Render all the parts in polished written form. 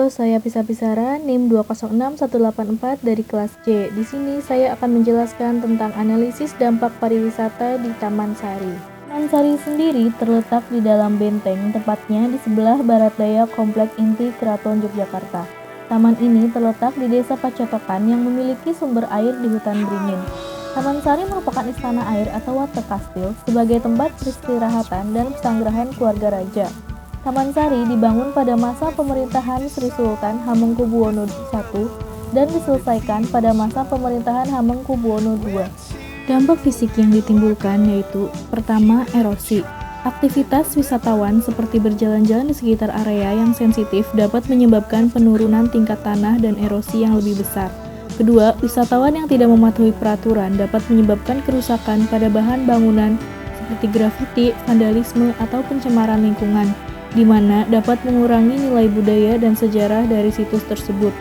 Halo, saya Pisa Pisara, NIM 206184 dari kelas C. Di sini saya akan menjelaskan tentang analisis dampak pariwisata di Taman Sari. Taman Sari sendiri terletak di dalam benteng, tepatnya di sebelah barat daya Komplek Inti Keraton Yogyakarta. Taman ini terletak di Desa Pacetokan yang memiliki sumber air di hutan beringin. Taman Sari merupakan istana air atau water castle sebagai tempat peristirahatan dan pesanggerahan keluarga raja. Taman Sari dibangun pada masa pemerintahan Sri Sultan Hamengkubuwono I dan diselesaikan pada masa pemerintahan Hamengkubuwono II. Dampak fisik yang ditimbulkan yaitu: pertama, erosi. Aktivitas wisatawan seperti berjalan-jalan di sekitar area yang sensitif dapat menyebabkan penurunan tingkat tanah dan erosi yang lebih besar. Kedua, wisatawan yang tidak mematuhi peraturan dapat menyebabkan kerusakan pada bahan bangunan seperti grafiti, vandalisme, atau pencemaran lingkungan, di mana dapat mengurangi nilai budaya dan sejarah dari situs tersebut.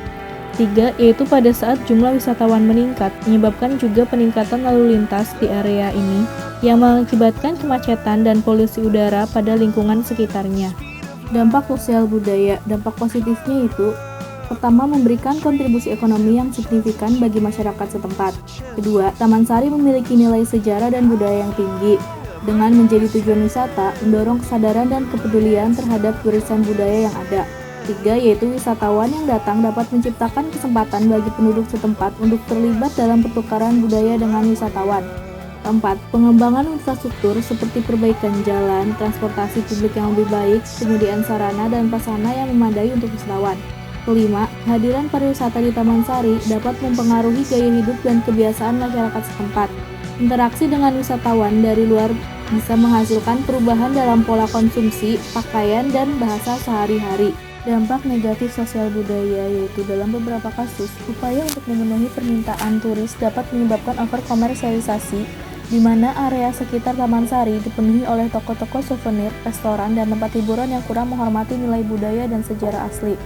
Tiga, yaitu pada saat jumlah wisatawan meningkat, menyebabkan juga peningkatan lalu lintas di area ini, yang mengakibatkan kemacetan dan polusi udara pada lingkungan sekitarnya. Dampak sosial budaya. Dampak positifnya itu: pertama, memberikan kontribusi ekonomi yang signifikan bagi masyarakat setempat. Kedua, Taman Sari memiliki nilai sejarah dan budaya yang tinggi. Dengan menjadi tujuan wisata, mendorong kesadaran dan kepedulian terhadap warisan budaya yang ada. Tiga, yaitu wisatawan yang datang dapat menciptakan kesempatan bagi penduduk setempat untuk terlibat dalam pertukaran budaya dengan wisatawan. Keempat, pengembangan infrastruktur seperti perbaikan jalan, transportasi publik yang lebih baik, penyediaan sarana dan prasarana yang memadai untuk wisatawan. Kelima, kehadiran pariwisata di Taman Sari dapat mempengaruhi gaya hidup dan kebiasaan masyarakat setempat. Interaksi dengan wisatawan dari luar bisa menghasilkan perubahan dalam pola konsumsi, pakaian, dan bahasa sehari-hari. Dampak negatif sosial budaya yaitu dalam beberapa kasus, upaya untuk memenuhi permintaan turis dapat menyebabkan overkomersialisasi, di mana area sekitar Taman Sari dipenuhi oleh toko-toko souvenir, restoran, dan tempat hiburan yang kurang menghormati nilai budaya dan sejarah asli.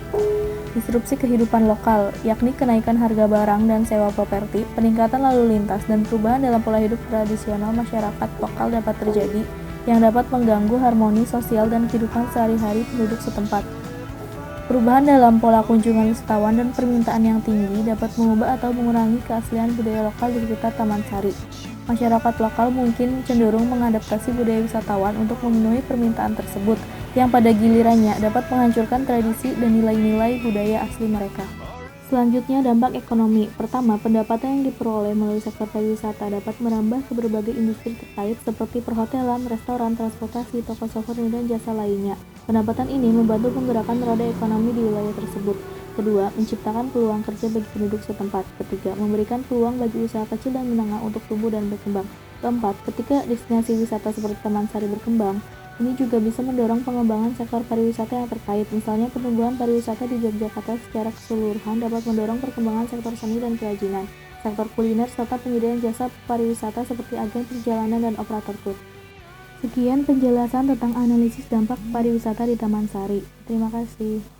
Disrupsi kehidupan lokal, yakni kenaikan harga barang dan sewa properti, peningkatan lalu lintas, dan perubahan dalam pola hidup tradisional masyarakat lokal dapat terjadi, yang dapat mengganggu harmoni sosial dan kehidupan sehari-hari penduduk setempat. Perubahan dalam pola kunjungan wisatawan dan permintaan yang tinggi dapat mengubah atau mengurangi keaslian budaya lokal di sekitar Taman Sari. Masyarakat lokal mungkin cenderung mengadaptasi budaya wisatawan untuk memenuhi permintaan tersebut, yang pada gilirannya dapat menghancurkan tradisi dan nilai-nilai budaya asli mereka. Selanjutnya, dampak ekonomi. Pertama, pendapatan yang diperoleh melalui sektor pariwisata dapat merambah ke berbagai industri terkait seperti perhotelan, restoran, transportasi, toko souvenir, dan jasa lainnya. Pendapatan ini membantu menggerakkan roda ekonomi di wilayah tersebut. Kedua, menciptakan peluang kerja bagi penduduk setempat. Ketiga, memberikan peluang bagi usaha kecil dan menengah untuk tumbuh dan berkembang. Keempat, ketika destinasi wisata seperti Taman Sari berkembang, ini juga bisa mendorong pengembangan sektor pariwisata yang terkait. Misalnya, pertumbuhan pariwisata di Yogyakarta secara keseluruhan dapat mendorong perkembangan sektor seni dan kerajinan, sektor kuliner, serta penyediaan jasa pariwisata seperti agen perjalanan dan operator tur. Sekian penjelasan tentang analisis dampak pariwisata di Taman Sari. Terima kasih.